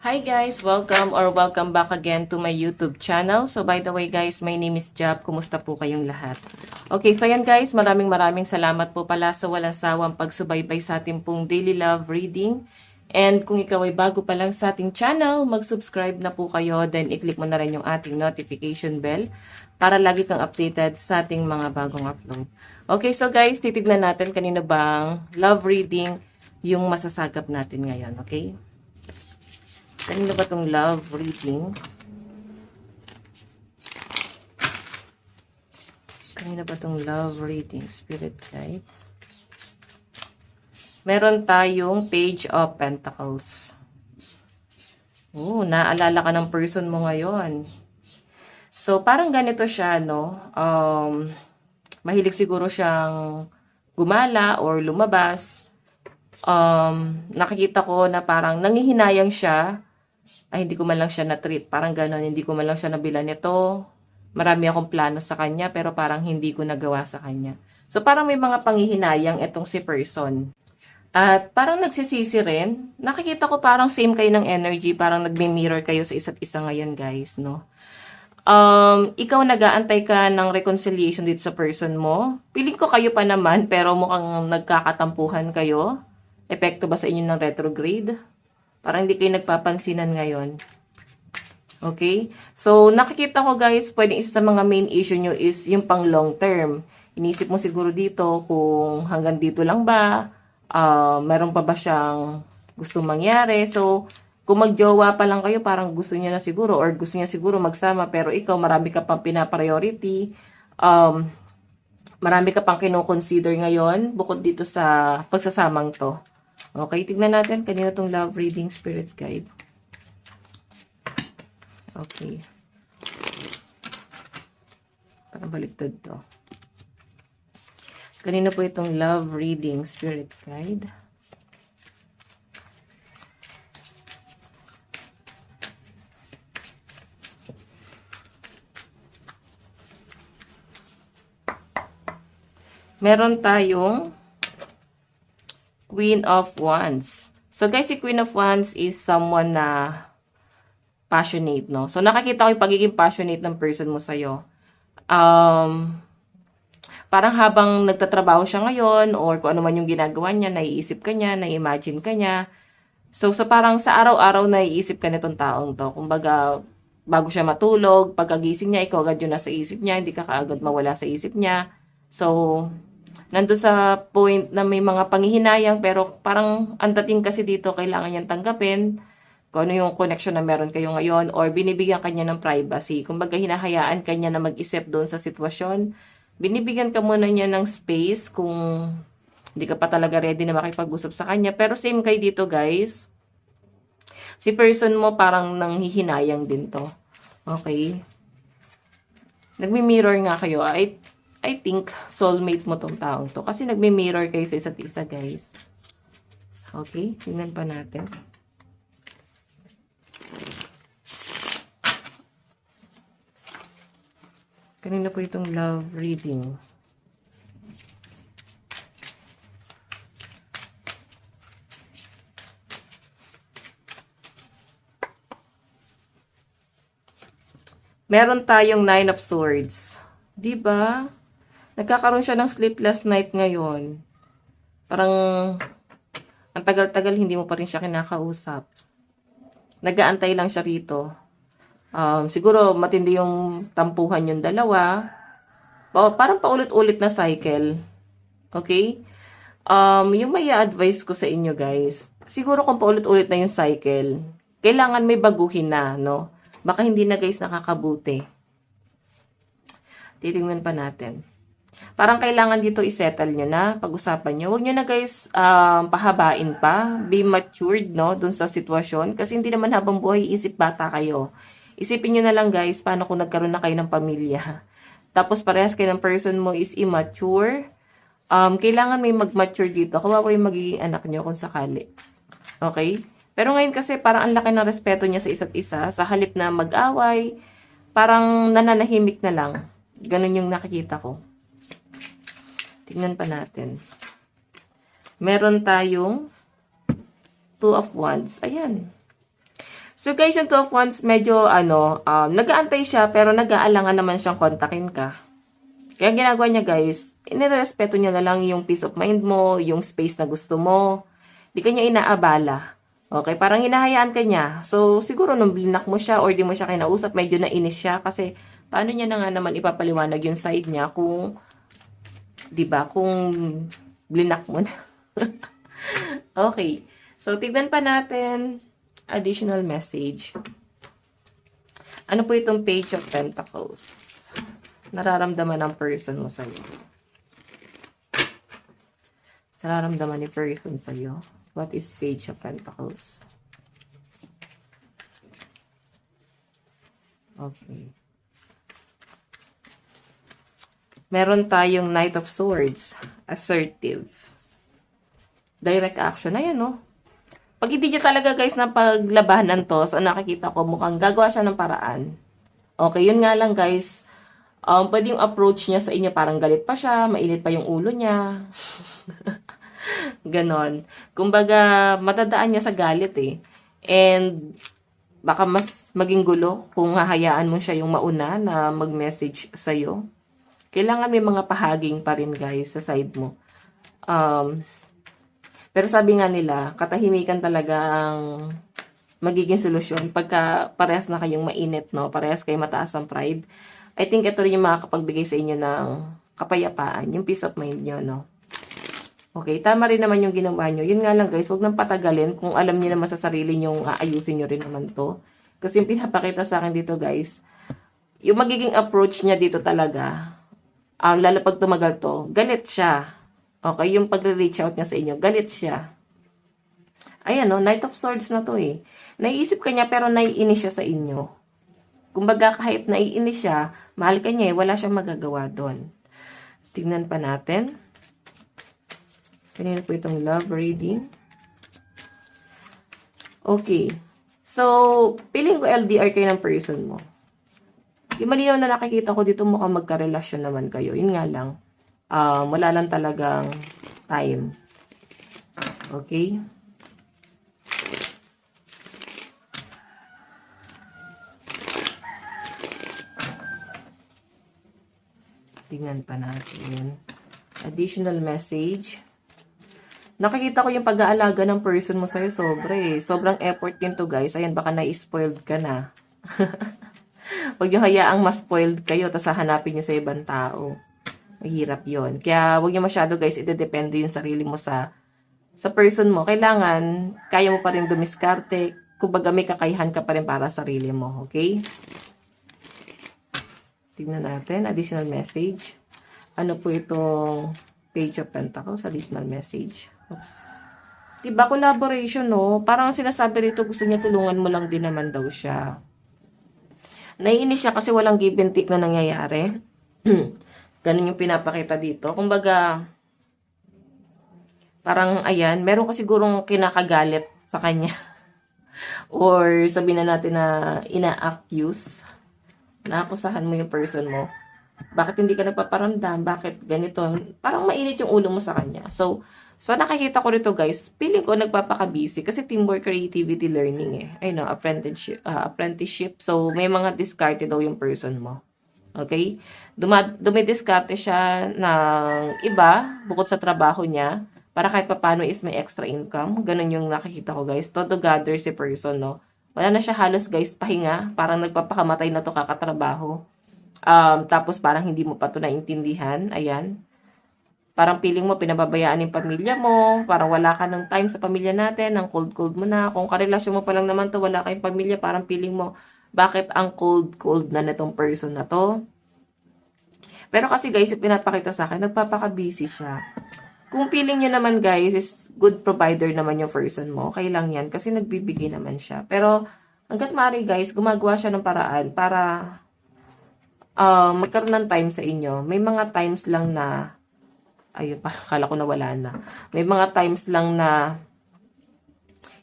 Hi guys! Welcome back again to my YouTube channel. So by the way guys, my name is Jab. Kumusta po kayong lahat? Okay, so yan guys, maraming salamat po pala sa walang sawang pagsubaybay sa ating pong daily love reading. And kung ikaw ay bago pa lang sa ating channel, mag-subscribe na po kayo. Then i-click mo na rin yung ating notification bell para lagi kang updated sa ating mga bagong upload. Okay, so guys, titignan natin kanina bang love reading yung masasagap natin ngayon. Okay? Kanina ba itong love reading? Kanina ba itong love reading? Spirit guide. Meron tayong Page of Pentacles. Naalala ka ng person mo ngayon. So, parang ganito siya, no? Mahilig siguro siyang gumala or lumabas. Nakikita ko na parang nangihinayang siya. Ay, hindi ko man lang siya na-treat. Parang gano'n, hindi ko man lang siya nabilan nito. Marami akong plano sa kanya, pero parang hindi ko nagawa sa kanya. So, parang may mga panghihinayang itong si person. At parang nagsisisi rin. Nakikita ko parang same kayo ng energy. Parang nagme-mirror kayo sa isa't isa ngayon, guys, no? Ikaw nag-aantay ka ng reconciliation dito sa person mo. Piling ko kayo pa naman, pero mukhang nagkakatampuhan kayo. Epekto ba sa inyo ng retrograde? Parang hindi kayo nagpapansinan ngayon. Okay? So, nakikita ko guys, pwedeng isa sa mga main issue nyo is yung pang long term. Inisip mo siguro dito kung hanggang dito lang ba, meron pa ba siyang gustong mangyari. So, kung magjowa pa lang kayo, parang gusto niya na siguro or gusto niya siguro magsama, pero ikaw marami ka pang pinapriority. Marami ka pang kinoconsider ngayon bukod dito sa pagsasamang to. Okay, tignan natin kanina tong love reading spirit guide. Okay. Parang baliktad to. Kanina po itong love reading spirit guide. Meron tayong Queen of Wands. So guys, si Queen of Wands is someone na passionate, no? So nakakita ko yung pagiging passionate ng person mo sa'yo. Parang habang nagtatrabaho siya ngayon or kung ano man yung ginagawa niya, naiisip ka niya, nai-imagine ka niya. So parang sa araw-araw naiisip ka nitong taong to. Kumbaga, bago siya matulog, pagkagising niya, ikaw agad yun nasa isip niya, hindi ka kaagad mawala sa isip niya. So, nandun sa point na may mga panghihinayang pero parang ang dating kasi dito kailangan niyang tanggapin kung ano yung connection na meron kayo ngayon or binibigyan kanya ng privacy. Kumbaga hinahayaan kanya na mag-isip doon sa sitwasyon. Binibigyan ka muna niya ng space kung hindi ka pa talaga ready na makipag-usap sa kanya. Pero same kayo dito guys. Si person mo parang nanghihinayang din to. Okay? Nagmi-mirror nga kayo. I think soulmate mo tong taong to. Kasi nagme-mirror kayo sa isa't isa, guys. Okay, tingnan pa natin. Kanina po itong love reading. Meron tayong Nine of Swords. Diba? Nagkakaroon siya ng sleepless night ngayon. Parang, ang tagal-tagal hindi mo pa rin siya kinakausap. Nag-aantay lang siya rito. Siguro, matindi yung tampuhan yung dalawa. Parang paulit-ulit na cycle. Okay? Yung may advice ko sa inyo guys, siguro kung paulit-ulit na yung cycle, kailangan may baguhin na, no? Baka hindi na guys nakakabuti. Titingnan pa natin. Parang kailangan dito i-settle nyo na, pag-usapan nyo. Huwag nyo na guys pahabain pa. Be matured, no, dun sa sitwasyon. Kasi hindi naman habang buhay isip bata kayo. Isipin nyo na lang guys, paano kung nagkaroon na kayo ng pamilya. Tapos parehas kayo ng person mo is immature. Kailangan may mag-mature dito. Kawawa yung magiging anak nyo kung sakali. Okay? Pero ngayon kasi parang ang laki ng respeto niya sa isa't isa. Sa halip na mag-away, parang nananahimik na lang. Ganun yung nakikita ko. Tingnan pa natin. Meron tayong Two of Wands. Ayan. So guys, yung Two of Wands, medyo nag-aantay siya, pero nag-aalangan naman siyang kontakin ka. Kaya ginagawa niya guys, inirespeto niya na lang yung peace of mind mo, yung space na gusto mo. Di ka niya inaabala. Okay, parang hinahayaan ka niya. So, siguro nung blinak mo siya or di mo siya kinausap, medyo nainis siya kasi paano niya na nga naman ipapaliwanag yung side niya kung, di ba, kung blinak mo na. Okay. So, tignan pa natin additional message. Ano po itong Page of Pentacles? Nararamdaman ng person mo sa'yo. Nararamdaman ni person sa'yo. What is Page of Pentacles? Okay. Meron tayong Knight of Swords. Assertive. Direct action. Ayan, no? Pag hindi niya talaga, guys, na paglabanan to, so nakikita ko, mukhang gagawa siya ng paraan. Okay, yun nga lang, guys. Pwede yung approach niya sa inyo, parang galit pa siya, mainit pa yung ulo niya. Ganon. Kumbaga, matadaan niya sa galit eh. And, baka mas maging gulo kung hahayaan mo siya yung mauna na mag-message sa'yo. Kailangan may mga pahaging pa rin, guys, sa side mo. Pero sabi nga nila, katahimikan talaga ang magiging solusyon pagka parehas na kayong mainit, no? Parehas kayo mataas ang pride. I think ito rin yung makakapagbigay sa inyo ng kapayapaan, yung peace of mind nyo, no? Okay, tama rin naman yung ginawa nyo. Yun nga lang guys, huwag nang patagalin kung alam niyo naman sa sarili nyo, aayusin nyo rin naman to. Kasi yung pinapakita sa akin dito guys, yung magiging approach niya dito talaga, lalo pag tumagal to, galit siya. Okay, yung pagre-reach out niya sa inyo, galit siya. Ayan no, Knight of Swords na to eh. Naiisip ka niya pero naiinis siya sa inyo. Kumbaga kahit naiinis siya, mahal ka niya eh, wala siyang magagawa doon. Tingnan pa natin. Kanina po itong love reading. Okay. So, feeling ko LDR kayo ng person mo. Yung malinaw na nakikita ko dito mukhang magka-relasyon naman kayo. Yun nga lang. Wala lang talagang time. Okay? Tingnan pa natin. Additional message. Nakikita ko yung pag-aalaga ng person mo sa'yo. Sobrang effort din to guys. Ayan, baka na-spoiled ka na. Huwag nyo hayaang ma-spoiled kayo tapos hahanapin nyo sa ibang tao. Mahirap yon. Kaya huwag nyo masyado guys, idedepende yung sarili mo sa person mo. Kailangan, kaya mo pa rin dumiskarte. Kumbaga may kakayahan ka pa rin para sa sarili mo. Okay? Tingnan natin. Additional message. Ano po itong Page of Pentacles? Additional message. Oops. Diba, collaboration, no? Parang sinasabi rito, gusto niya tulungan mo lang din naman daw siya. Naiinis siya kasi walang give and take na nangyayari. Ganun yung pinapakita dito. Kumbaga, parang, ayan, meron ka sigurong kinakagalit sa kanya. Or sabihin na natin na ina-accuse. Naakusahan mo yung person mo. Bakit hindi ka nagpaparamdam? Bakit ganito? Parang mainit yung ulo mo sa kanya. So nakikita ko rito guys, feeling ko nagpapaka-busy kasi teamwork, creativity, learning eh. I know, apprenticeship. So may mga discarded daw yung person mo. Okay? Dumidiskarte siya ng iba bukod sa trabaho niya para kahit papano is may extra income. Ganun yung nakikita ko guys. Todo gather si person, no? Wala na siya halos guys, pahinga. Parang nagpapakamatay na to kakatrabaho. Tapos parang hindi mo pa to naintindihan. Ayan. Parang feeling mo pinababayaan yung pamilya mo. Parang wala ka ng time sa pamilya natin. Ang cold mo na. Kung karelasyon mo pa lang naman to, wala kayong pamilya. Parang feeling mo, bakit ang cold na netong person na to? Pero kasi guys, yung pinapakita sa akin, nagpapaka-busy siya. Kung feeling nyo naman guys, is good provider naman yung person mo, okay lang yan kasi nagbibigay naman siya. Pero hanggat maaari guys, gumagawa siya ng paraan para magkaroon ng time sa inyo. May mga times lang na, ayun, kala ko nawala na. May mga times lang na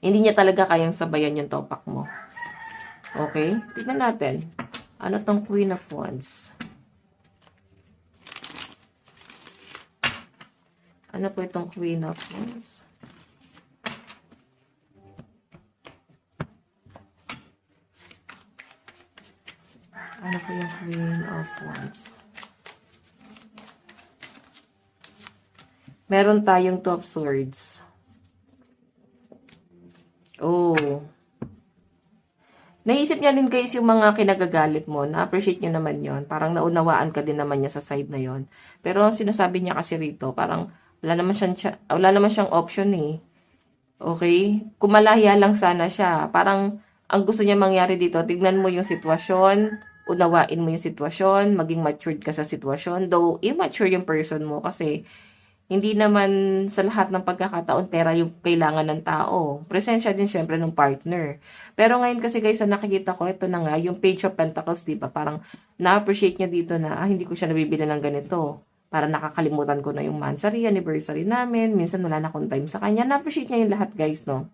hindi niya talaga kayang sabayan yung topak mo. Okay? Tignan natin. Ano tong Queen of Wands? Ano po itong Queen of Wands? Ano po yung Queen of Wands? Meron tayong Two of Swords. Oh. Naisip niya din guys yung mga kinagagalit mo. Na-appreciate niya naman yon. Parang naunawaan ka din naman niya sa side na yon. Pero ang sinasabi niya kasi rito, parang wala naman siyang option eh. Okay? Kumalahya lang sana siya. Parang ang gusto niya mangyari dito, tignan mo yung sitwasyon, unawain mo yung sitwasyon, maging matured ka sa sitwasyon. Though immature yung person mo kasi hindi naman sa lahat ng pagkakataon pera yung kailangan ng tao. Presensya din syempre ng partner. Pero ngayon kasi guys, nakikita ko, ito na nga, yung Page of Pentacles, di ba? Parang na-appreciate niya dito na, hindi ko siya nabibili ng ganito. Para nakakalimutan ko na yung monthsary, anniversary namin. Minsan wala na akong time sa kanya. Na-appreciate niya yung lahat guys, no?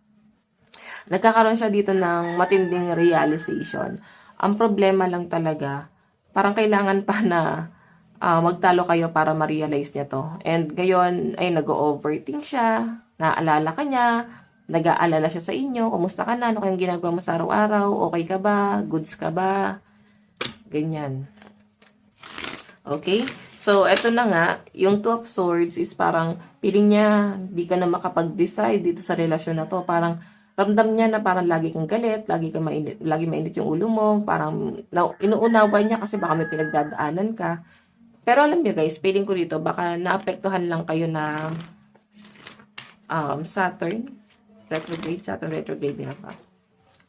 Nagkakaroon siya dito ng matinding realization. Ang problema lang talaga, parang kailangan pa na magtalo kayo para ma-realize niya to. And ngayon ay nag-overthink siya, naalala ka niya, nag-aalala siya sa inyo, kumusta ka na, ano kayong ginagawa mo sa araw-araw, okay ka ba, goods ka ba, ganyan. Okay? So, eto na nga, yung Two of Swords is parang feeling niya, di ka na makapag-decide dito sa relasyon na to. Parang ramdam niya na parang lagi kang galit, lagi mainit yung ulo mo, parang inuunawa niya kasi baka may pinagdadaanan ka. Pero alam niyo guys, feeling ko dito, baka naapektuhan lang kayo na Saturn retrograde nga pa.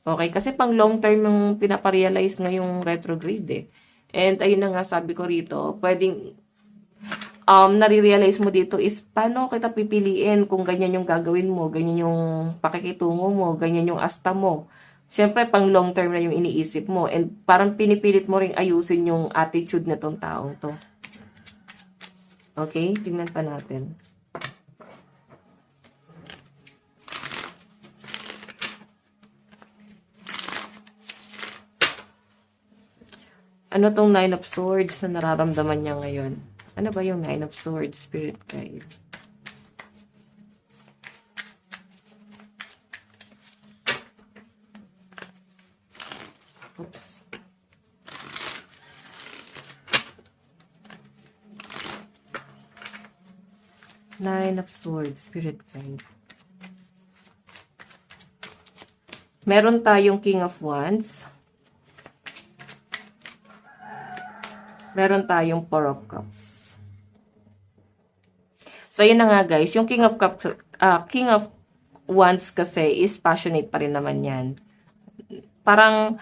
Okay, kasi pang long term yung pinaparealize ngayong retrograde eh. And ayun na nga sabi ko rito, pwedeng nare-realize mo dito is paano kita pipiliin kung ganyan yung gagawin mo, ganyan yung pakikitungo mo, ganyan yung asta mo. Siyempre, pang long term na yung iniisip mo. And parang pinipilit mo ring ayusin yung attitude na tong taong to. Okay? Tingnan pa natin. Ano tong Nine of Swords na nararamdaman niya ngayon? Ano ba yung Nine of Swords, Spirit Guide? Oops. Nine of Swords, Spirit Guide. Meron tayong King of Wands. Meron tayong Four of Cups. So, yun na nga guys. Yung King of Cups, King of Wands kasi is passionate pa rin naman yan. Parang,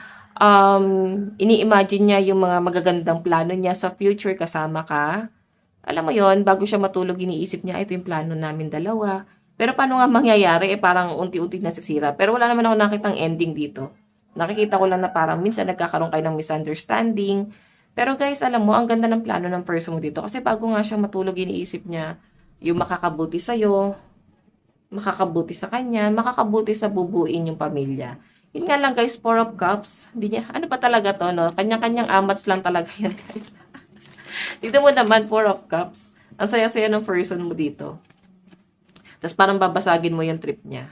ini-imagine niya yung mga magagandang plano niya sa future kasama ka. Alam mo yon, bago siya matulog, iniisip niya, ito yung plano namin dalawa. Pero paano nga mangyayari? Parang unti-unti nasisira. Pero wala naman ako nakitang ending dito. Nakikita ko lang na parang minsan nagkakaroon kayo ng misunderstanding. Pero guys, alam mo, ang ganda ng plano ng person mo dito. Kasi bago nga siya matulog, iniisip niya yung makakabuti sa'yo, makakabuti sa kanya, makakabuti sa bubuin yung pamilya. Yun nga lang guys, Four of Cups. Hindi niya, ano pa talaga to, no? Kanya-kanyang amats lang talaga yan guys. Dito mo naman, Four of Cups. Ang saya-saya ng person mo dito. Tapos parang babasagin mo yung trip niya.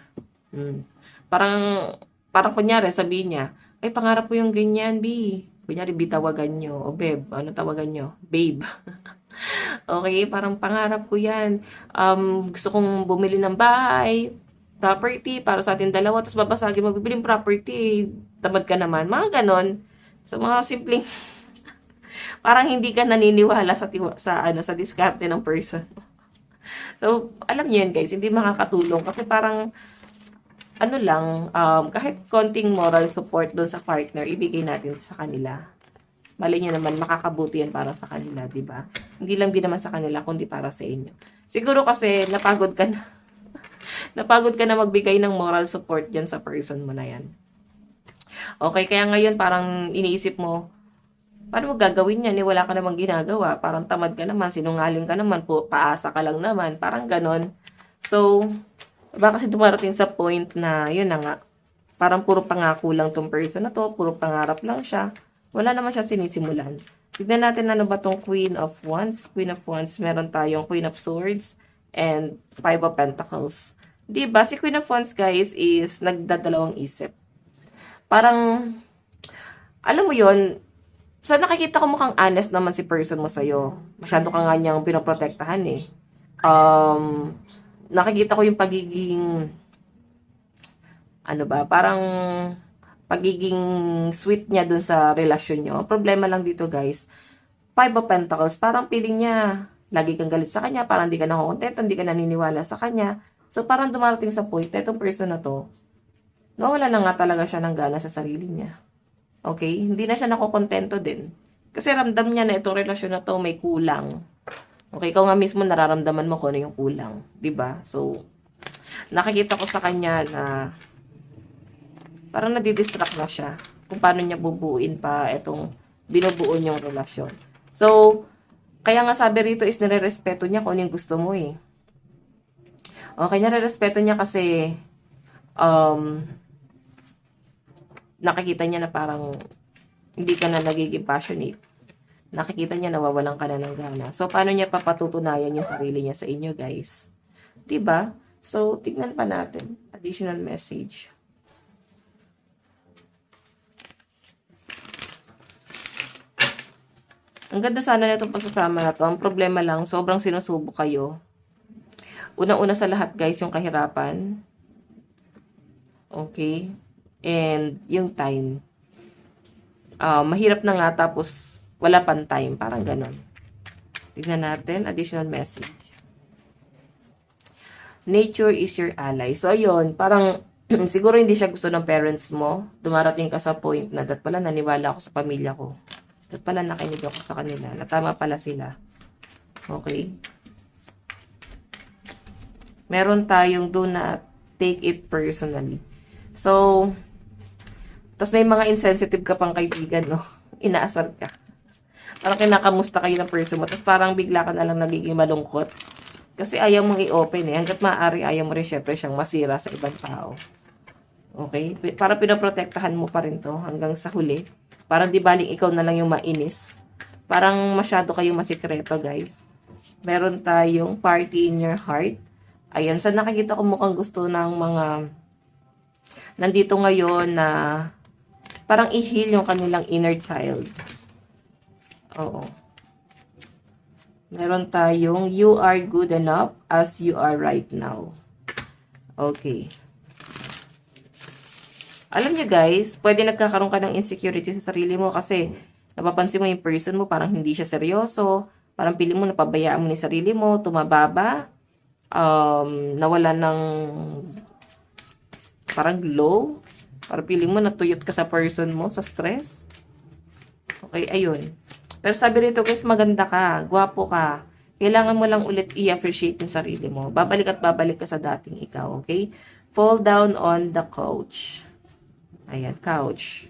Parang kunyari, sabihin niya, ay pangarap ko yung ganyan, B. Kunyari, B tawagan nyo. O babe, ano tawagan nyo? Babe. Okay, parang pangarap ko yan. Gusto kong bumili ng bahay, property, para sa ating dalawa. Tapos babasagin mo, bibiling property. Tamad ka naman. Mga ganon. So, mga simpleng, parang hindi ka naniniwala sa diskarte ng person. So, alam niyo yan guys, hindi makakatulong. Kasi parang, ano lang, kahit konting moral support doon sa partner, ibigay natin sa kanila. Mali nyo naman, makakabuti yan para sa kanila, di ba? Hindi lang din naman sa kanila, kundi para sa inyo. Siguro kasi, napagod ka na. Napagod ka na magbigay ng moral support dyan sa person mo na yan. Okay, kaya ngayon parang iniisip mo, paano mo gagawin yan? Wala ka namang ginagawa. Parang tamad ka naman, sinungaling ka naman, paasa ka lang naman. Parang ganon. So, baka kasi dumarating sa point na, yun na nga, parang puro pangako lang tong person na to, puro pangarap lang siya. Wala naman siya sinisimulan. Tignan natin ano ba tong Queen of Wands. Queen of Wands, meron tayong Queen of Swords and Five of Pentacles. Diba? Si Queen of Wands, guys, is nagdadalawang isip. Parang, alam mo yon, sa nakikita ko mukhang honest naman si person mo sa'yo. Masyado ka nga niyang pinoprotektahan eh. Nakikita ko yung pagiging, ano ba, parang pagiging sweet niya dun sa relasyon niyo. Ang problema lang dito, guys, Five of Pentacles, parang feeling niya, lagi kang galit sa kanya, parang hindi ka nakukontento, hindi ka naniniwala sa kanya. So, parang dumarating sa point na itong person na to, nawala na nga talaga siya ng gana sa sarili niya. Okay? Hindi na siya nakukontento din. Kasi ramdam niya na itong relasyon na to may kulang. Okay? Ikaw nga mismo nararamdaman mo kung ano yung kulang. 'Di ba? So, nakikita ko sa kanya na parang nadidistract na siya kung paano niya bubuuin pa itong binubuo niyong relasyon. So, kaya nga sabi rito is nire-respeto niya kung ano yung gusto mo eh. Okay, nire-respeto niya kasi nakikita niya na parang hindi ka na nagiging passionate. Nakikita niya nawawalan ka na ng gana. So, paano niya papatutunayan yung sarili niya sa inyo, guys? 'Di ba? So, tignan pa natin. Additional message. Ang ganda sana na itong pagsasama na to. Ang problema lang, sobrang sinusubok kayo. Unang-una sa lahat, guys, yung kahirapan. Okay? And yung time. Mahirap na nga tapos wala pang time. Parang ganon. Tignan natin. Additional message. Nature is your ally. So, ayun. Parang siguro hindi siya gusto ng parents mo. Dumarating ka sa point na dat pala naniwala ako sa pamilya ko. Dat pala nakinig ako sa kanila. Natama pala sila. Okay? Meron tayong do not take it personally. So, tapos may mga insensitive ka pang kaibigan, no? Inaasar ka. Parang kinakamusta kayo ng person mo. Tapos parang bigla ka na lang nagiging malungkot. Kasi ayaw mong i-open eh. Hanggat maaari, ayaw mo rin syempre siyang masira sa ibang tao. Okay? Para pinoprotektahan mo pa rin to hanggang sa huli. Parang di baling ikaw na lang yung mainis. Parang masyado kayong masikreto, guys. Meron tayong party in your heart. Ayan, sa nakikita ko mukhang gusto ng mga nandito ngayon na parang i-heal yung kanilang inner child. Oo. Meron tayong you are good enough as you are right now. Okay. Alam niyo guys, pwede nagkakaroon ka ng insecurity sa sarili mo kasi napapansin mo yung person mo parang hindi siya seryoso, parang piling mo napabayaan mo ni sarili mo, tumababa, nawala ng parang glow, parang piling mo natuyot ka sa person mo, sa stress. Okay, ayun. Pero sabi rito guys, maganda ka, gwapo ka, kailangan mo lang ulit i-appreciate yung sarili mo. Babalik at babalik ka sa dating ikaw, okay? Fall down on the couch. Ayan, couch.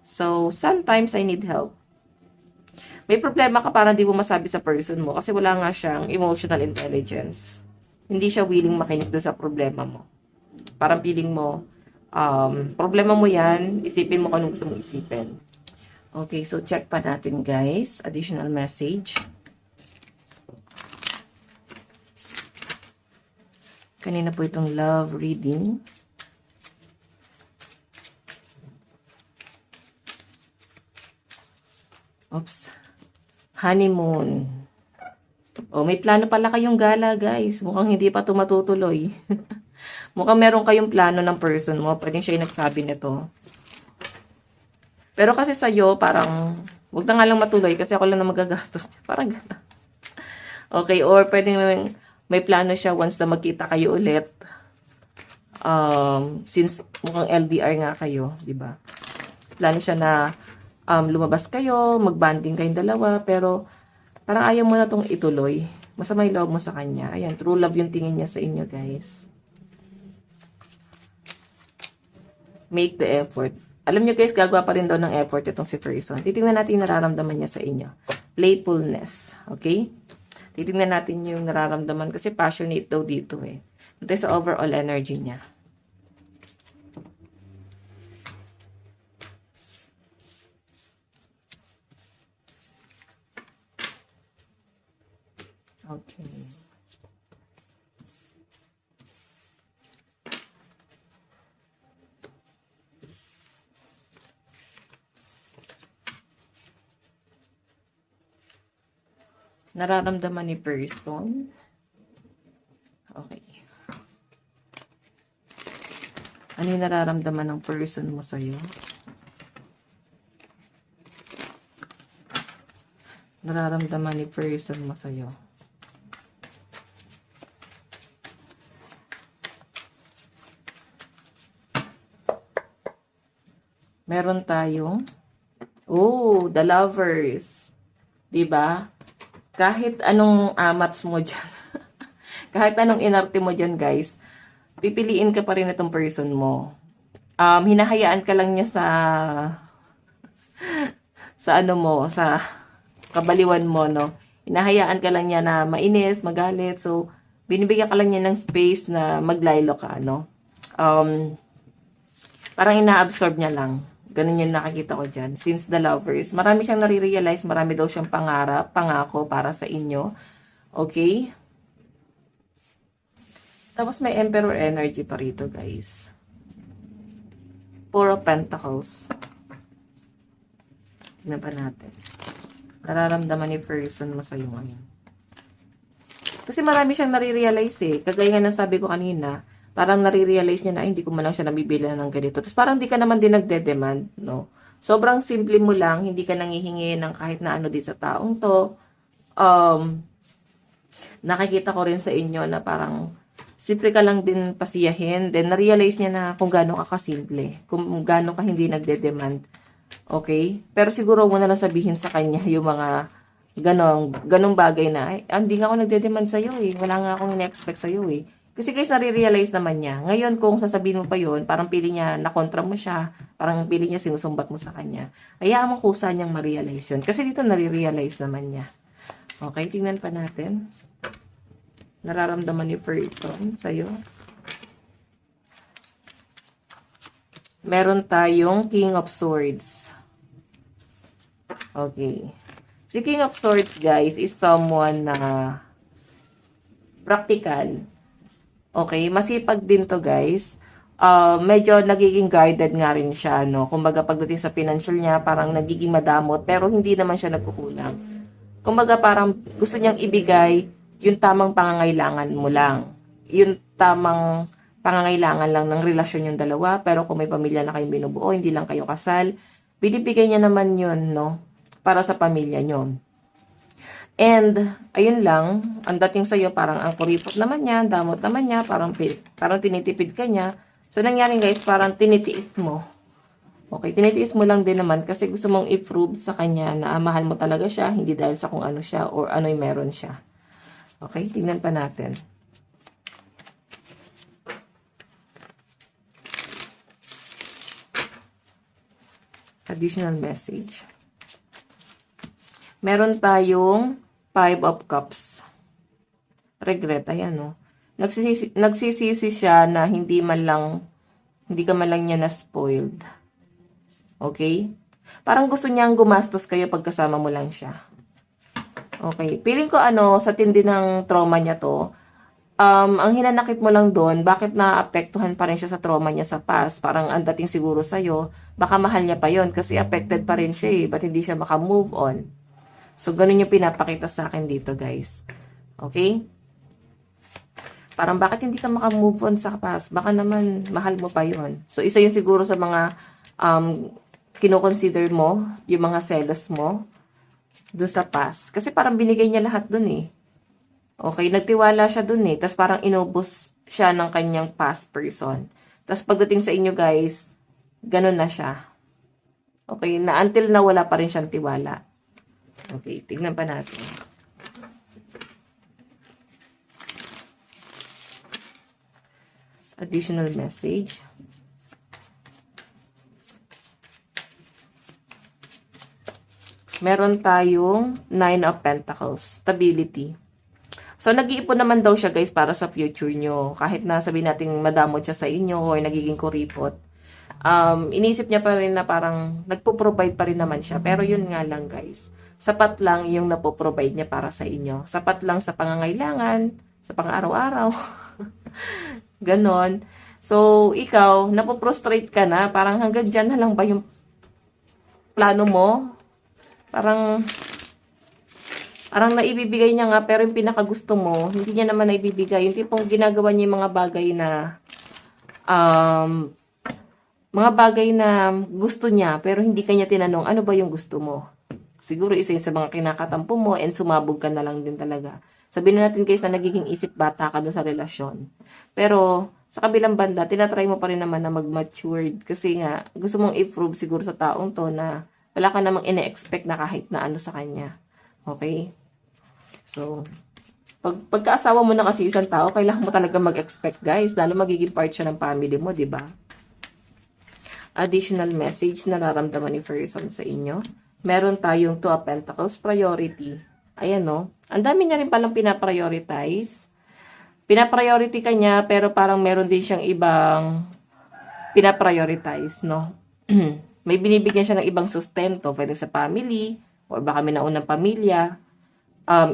So, sometimes I need help. May problema ka parang di mo masabi sa person mo kasi wala nga siyang emotional intelligence. Hindi siya willing makinig doon sa problema mo. Parang feeling mo, problema mo yan, isipin mo kung anong gusto mong isipin. Okay, so check pa natin guys. Additional message. Kanina po itong love reading. Oops. Honeymoon. Oh, may plano pala kayong gala, guys. Mukhang hindi pa ito matutuloy. Mukhang meron kayong plano ng person mo. Pwedeng siya yung nagsabi nito. Pero kasi sa'yo, parang, huwag na nga lang matuloy kasi ako lang na magagastos. Parang gano'n. Okay, or pwedeng may plano siya once na magkita kayo ulit. Since mukhang LDR nga kayo, di ba? Plano siya na lumabas kayo, magbanding kayong dalawa, pero parang ayaw mo na itong ituloy. Masama yung loob mo sa kanya. Ayan, true love yung tingin niya sa inyo, guys. Make the effort. Alam niyo guys, gagawa pa rin daw ng effort itong si person. Titingnan natin yung nararamdaman niya sa inyo. Playfulness. Okay? Titingnan natin yung nararamdaman kasi passionate daw dito eh. Ito sa overall energy niya. Okay. Nararamdaman ni person. Okay. Ano yung nararamdaman ng person mo sa'yo? Nararamdaman ni person mo sa'yo. Meron tayong The Lovers. 'Di ba? Kahit anong amats mo diyan. Kahit anong inarte mo diyan, guys, pipiliin ka pa rin itong person mo. Hinahayaan ka lang niya sa ano mo, sa kabaliwan mo, no? Hinahayaan ka lang niya na mainis, magalit. So, binibigyan ka lang niya ng space na maglaylo ka, no? Parang ina-absorb niya lang. Ganun yung nakikita ko dyan. Since the lovers, marami siyang nare-realize, marami daw siyang pangarap, pangako para sa inyo. Okay? Tapos may Emperor energy pa rito, guys. Four of Pentacles. Tignan pa natin. Nararamdaman ni person mo sa'yo ngayon. Kasi marami siyang nare-realize eh. Kagaya nga ng sabi ko kanina, parang nare-realize niya na hindi ko man lang siya nabibili ng ganito. Tapos parang hindi ka naman din nagde-demand, no? Sobrang simple mo lang, hindi ka nangihingi ng kahit na ano dito sa taong to. Nakikita ko rin sa inyo na parang simple ka lang din pasiyahin. Then na-realize niya na kung gaano ka kasimple, kung gaano ka hindi nagde-demand. Okay? Pero siguro mo na lang sabihin sa kanya yung mga ganong bagay na, hindi nga ako nagde-demand sa'yo eh. Wala nga akong ina-expect sa'yo eh. Kasi guys, nare-realize naman niya. Ngayon, kung sasabihin mo pa yun, parang pili niya na kontra mo siya, parang pili niya sinusumbat mo sa kanya. Hayaan mo kusa niyang ma-realize yun. Kasi dito nare-realize naman niya. Okay, tingnan pa natin. Nararamdaman ni person sa'yo. Meron tayong King of Swords. Okay. Si King of Swords, guys, is someone na practical. Okay, masipag din to, guys. Medyo nagiging guarded nga rin siya, no? Kumbaga pagdating sa financial niya, parang nagiging madamot, pero hindi naman siya nagkukulang. Kumbaga parang gusto niyang ibigay yung tamang pangangailangan mo lang. Yung tamang pangangailangan lang ng relasyon yung dalawa, pero kung may pamilya na kayong binubuo, hindi lang kayo kasal, binibigay niya naman yun, no? Para sa pamilya niyo. And, ayun lang, ang dating sa'yo, parang ang kuripot naman niya, damot naman niya, parang tinitipid ka niya. So, nangyari guys, parang tinitiis mo. Okay, tinitiis mo lang din naman kasi gusto mong i-prove sa kanya na mahal mo talaga siya, hindi dahil sa kung ano siya or ano yung meron siya. Okay, tingnan pa natin. Additional message. Meron tayong Five of Cups. Regret, ayan no. Nagsisisi siya na hindi ka man lang niya na-spoiled. Okay? Parang gusto niyang gumastos kayo pagkasama mo lang siya. Okay. Feeling ko sa tindi ng trauma niya to, ang hinanakit mo lang doon, bakit naapektuhan pa rin siya sa trauma niya sa past? Parang ang dating siguro sa'yo, baka mahal niya pa yon kasi affected pa rin siya eh. Ba't hindi siya maka-move on? So, ganun yung pinapakita sa akin dito, guys. Okay? Parang bakit hindi ka maka-move on sa past? Baka naman mahal mo pa yon. So, isa yun siguro sa mga kinoconsider mo, yung mga selos mo doon sa past. Kasi parang binigay niya lahat doon eh. Okay? Nagtiwala siya doon eh. Tapos parang inubos siya ng kanyang past person. Tapos pagdating sa inyo, guys, ganun na siya. Okay? Na until na wala pa rin siyang tiwala. Okay, tignan pa natin. Additional message. Meron tayong Nine of Pentacles. Stability. So, nag-iipon naman daw siya, guys, para sa future nyo. Kahit na sabihin natin madamot siya sa inyo or nagiging kuripot. Inisip niya pa rin na parang nagpo-provide pa rin naman siya. Pero yun nga lang, guys. Sapat lang yung napoprovide niya para sa inyo. Sapat lang sa pangangailangan, sa pang-araw-araw. Ganon. So, ikaw, napoprostrate ka na. Parang hanggang dyan na lang ba yung plano mo? Parang, Parang naibibigay niya nga, pero yung pinakagusto mo, hindi niya naman naibibigay. Yung tipong ginagawa niya yung um, mga bagay na gusto niya, pero hindi kanya tinanong, ano ba yung gusto mo? Siguro isa yun sa mga kinakatampo mo and sumabog ka na lang din talaga. Sabihin na natin guys na nagiging isip bata ka dun sa relasyon. Pero sa kabilang banda, tinatry mo pa rin naman na mag-matured kasi nga gusto mong i-prove siguro sa taong to na wala ka namang ine-expect na kahit na ano sa kanya. Okay? So, pagkaasawa mo na kasi isang tao, kailangan mo talaga mag-expect guys. Lalo magiging part siya ng family mo, di ba? Additional message na nararamdaman ni person sa inyo. Meron tayong Two of Pentacles, priority. Ayan no. Ang dami niya rin palang pinaprioritize. Pinapriority ka niya, pero parang meron din siyang ibang pinaprioritize, no? May binibigyan siya ng ibang sustento, pwede sa family, or baka may naunang pamilya.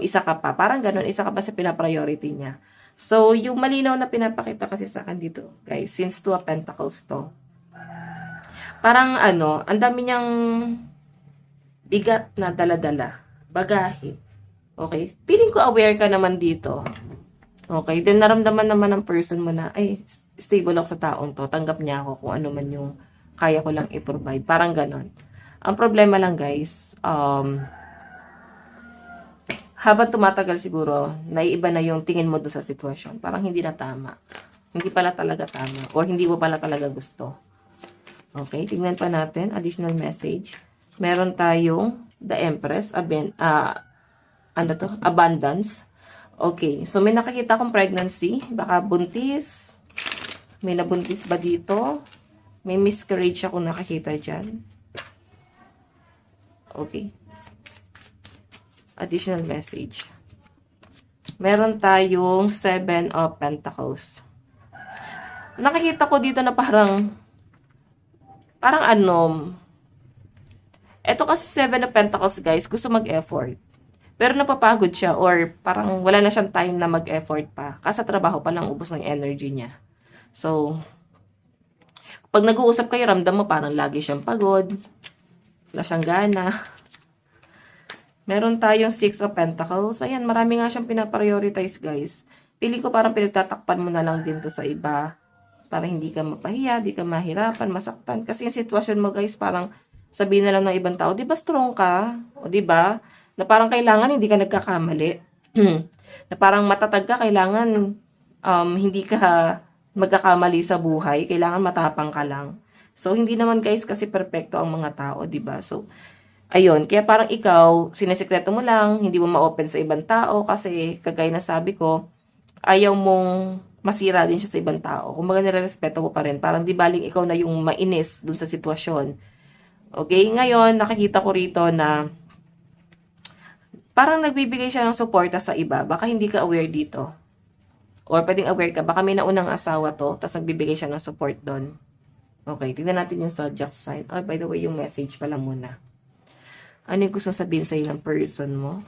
Isa ka pa. Parang ganun, isa ka pa sa pinapriority niya. So, yung malinaw na pinapakita kasi sa akin dito, guys, since Two of Pentacles to, parang ano, ang dami niyang bigat na dala-dala. Bagahe. Okay? Feeling ko aware ka naman dito. Okay? Then naramdaman naman ng person mo na, ay, stable ako sa taong to. Tanggap niya ako kung ano man yung kaya ko lang i-provide. Parang ganon. Ang problema lang guys, habang tumatagal siguro, naiiba na yung tingin mo doon sa sitwasyon. Parang hindi na tama. Hindi pala talaga tama. O hindi mo pala talaga gusto. Okay, tingnan pa natin. Additional message. Meron tayong The Empress. Abundance. Okay, so may nakikita akong pregnancy. Baka buntis. May nabuntis ba dito? May miscarriage akong nakikita dyan. Okay. Additional message. Meron tayong Seven of Pentacles. Nakikita ko dito na parang eto kasi Seven of Pentacles guys, gusto mag-effort. Pero napapagod siya or parang wala na siyang time na mag-effort pa. Kasi sa trabaho pa lang ubos ng energy niya. So, pag nag-uusap kayo, ramdam mo parang lagi siyang pagod. Wala siyang gana. Meron tayong Six of Pentacles. Ayan, marami nga siyang pinaprioritize guys. Pili ko parang pinagtatakpan mo na lang din to sa iba. Para hindi ka mapahiya, di ka mahirapan, masaktan. Kasi yung sitwasyon mo guys, parang sabihin na lang ng ibang tao, di ba strong ka? O di ba? Na parang kailangan hindi ka nagkakamali. Na parang matatag ka, kailangan hindi ka magkakamali sa buhay. Kailangan matapang ka lang. So, hindi naman guys kasi perfecto ang mga tao, di ba? So, ayun. Kaya parang ikaw, sinisikreto mo lang, hindi mo ma-open sa ibang tao kasi kagaya na sabi ko, ayaw mong masira din siya sa ibang tao. Kung baga nire-respeto mo pa rin. Parang di baling ikaw na yung mainis dun sa sitwasyon. Okay? Ngayon, nakikita ko rito na parang nagbibigay siya ng suporta sa iba. Baka hindi ka aware dito. Or pwedeng aware ka. Baka may naunang asawa to, tapos nagbibigay siya ng support doon. Okay, tignan natin yung zodiac sign. Oh, by the way, yung message pala muna. Ano yung gusto sabihin sa'yo ng person mo?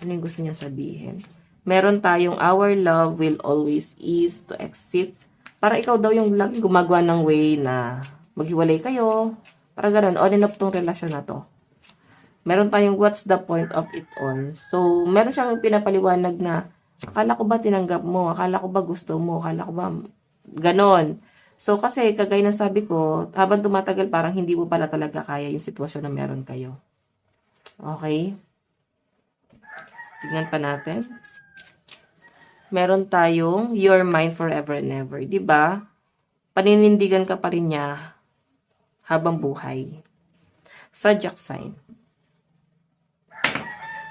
Ano yung gusto niya sabihin? Meron tayong our love will always ease to exit. Para ikaw daw yung lagi gumagawa ng way na maghiwalay kayo. Para gano'n, on and off tong relasyon na to. Meron tayong what's the point of it all. So, meron siyang pinapaliwanag na akala ko ba tinanggap mo? Akala ko ba gusto mo? Akala ko ba ganon? So, kasi kagaya ng sabi ko, habang tumatagal parang hindi mo pala talaga kaya yung sitwasyon na meron kayo. Okay? Tingnan pa natin. Meron tayong you're mine forever and ever. Diba? Paninindigan ka pa rin niya habang buhay. Zodiac sign.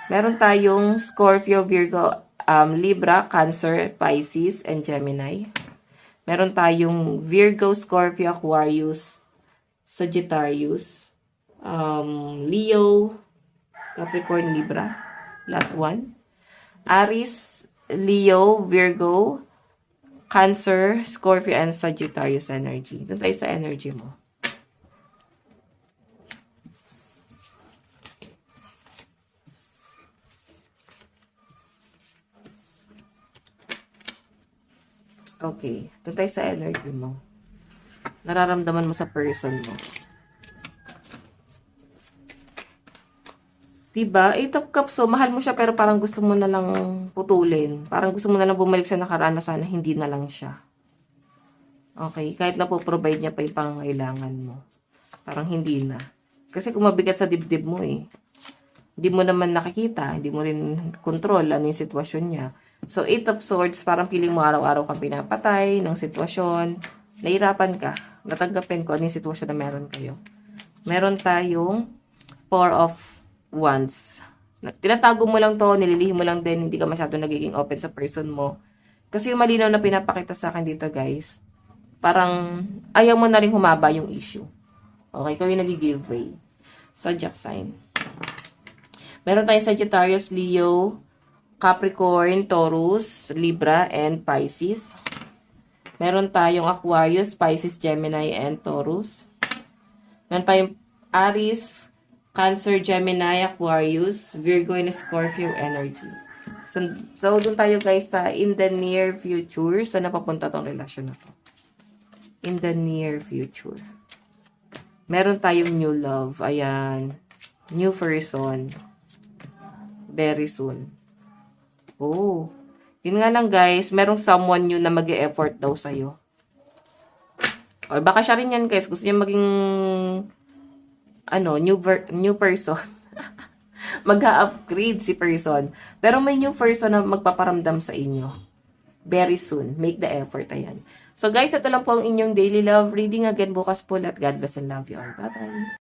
Meron tayong Scorpio, Virgo, Libra, Cancer, Pisces, and Gemini. Meron tayong Virgo, Scorpio, Aquarius, Sagittarius, Leo, Capricorn, Libra. Last one. Aries, Leo, Virgo, Cancer, Scorpio, and Sagittarius energy. Doon tayo sa energy mo. Okay. Doon tayo sa energy mo. Nararamdaman mo sa person mo. Diba? Eight of Cups, so mahal mo siya pero parang gusto mo na lang putulin. Parang gusto mo na lang bumalik sa nakaraan na sana hindi na lang siya. Okay, kahit na po provide niya pa yung pangangailangan mo. Parang hindi na. Kasi kung mabigat sa dibdib mo eh. Hindi mo naman nakikita, hindi mo rin control ano yung sitwasyon niya. So, Eight of Swords, parang piling mo araw-araw kang pinapatay ng sitwasyon. Nahirapan ka. Natanggapin ko ano yung sitwasyon na meron kayo. Meron tayong Four of Wands. Tinatago mo lang to, nililihim mo lang din, hindi ka masyado nagiging open sa person mo. Kasi yung malinaw na pinapakita sa akin dito, guys, parang ayaw mo na rin humaba yung issue. Okay, ikaw yung nag-give way. Zodiac sign. Meron tayong Sagittarius, Leo, Capricorn, Taurus, Libra, and Pisces. Meron tayong Aquarius, Pisces, Gemini, and Taurus. Meron tayong Aries, Cancer, Gemini, Aquarius, Virgo, and Scorpio energy. So doon tayo guys sa in the near future. Saan napapunta tong relasyon na to? In the near future. Meron tayong new love. Ayan. New person. Very soon. Oh. Yun nga lang guys, merong someone new na mag-e-effort daw sa'yo. Or baka siya rin yan guys. Gusto niya maging new person. Mag-upgrade si person. Pero may new person na magpaparamdam sa inyo. Very soon. Make the effort. Ayan. So guys, ito lang po ang inyong daily love reading. Again, bukas po. Let God bless and love you all. Bye-bye.